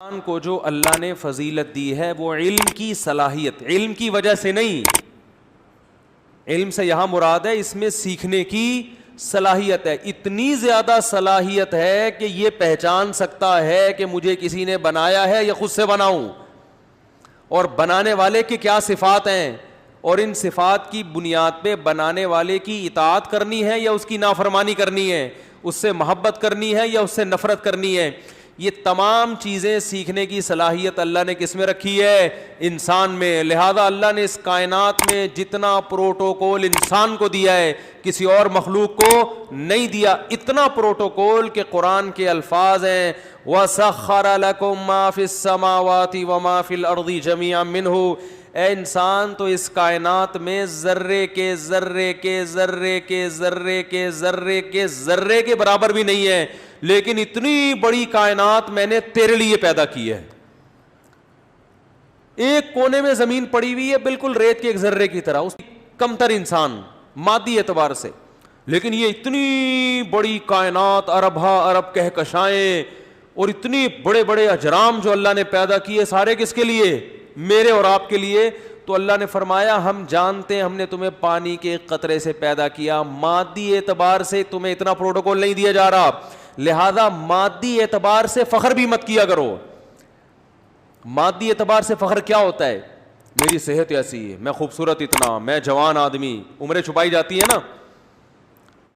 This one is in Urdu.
انسان کو جو اللہ نے فضیلت دی ہے وہ علم کی صلاحیت، علم کی وجہ سے نہیں، علم سے یہاں مراد ہے اس میں سیکھنے کی صلاحیت ہے. اتنی زیادہ صلاحیت ہے کہ یہ پہچان سکتا ہے کہ مجھے کسی نے بنایا ہے یا خود سے بناؤں، اور بنانے والے کی کیا صفات ہیں، اور ان صفات کی بنیاد پہ بنانے والے کی اطاعت کرنی ہے یا اس کی نافرمانی کرنی ہے، اس سے محبت کرنی ہے یا اس سے نفرت کرنی ہے. یہ تمام چیزیں سیکھنے کی صلاحیت اللہ نے کس میں رکھی ہے؟ انسان میں. لہذا اللہ نے اس کائنات میں جتنا پروٹوکول انسان کو دیا ہے کسی اور مخلوق کو نہیں دیا. اتنا پروٹوکول کہ قرآن کے الفاظ ہیں وَسَخَّرَ لَكُم مَّا فِي السَّمَاوَاتِ وَمَا فِي الْأَرْضِ جَمِيعًا مِّنْهُ. اے انسان تو اس کائنات میں ذرے کے ذرے کے ذرے کے ذرے کے ذرے کے ذرے کے برابر بھی نہیں ہے، لیکن اتنی بڑی کائنات میں نے تیرے لیے پیدا کی ہے. ایک کونے میں زمین پڑی ہوئی ہے بالکل ریت کے ایک ذرے کی طرح، اس کمتر انسان مادی اعتبار سے، لیکن یہ اتنی بڑی کائنات، اربہ ارب کہکشائیں اور اتنی بڑے بڑے اجرام جو اللہ نے پیدا کیے، سارے کس کے لیے؟ میرے اور آپ کے لیے. تو اللہ نے فرمایا ہم جانتے ہیں ہم نے تمہیں پانی کے ایک قطرے سے پیدا کیا، مادی اعتبار سے تمہیں اتنا پروٹوکول نہیں دیا جا رہا، لہذا مادی اعتبار سے فخر بھی مت کیا کرو. مادی اعتبار سے فخر کیا ہوتا ہے؟ میری صحت ایسی ہے، میں خوبصورت اتنا، میں جوان آدمی، عمریں چھپائی جاتی ہے نا.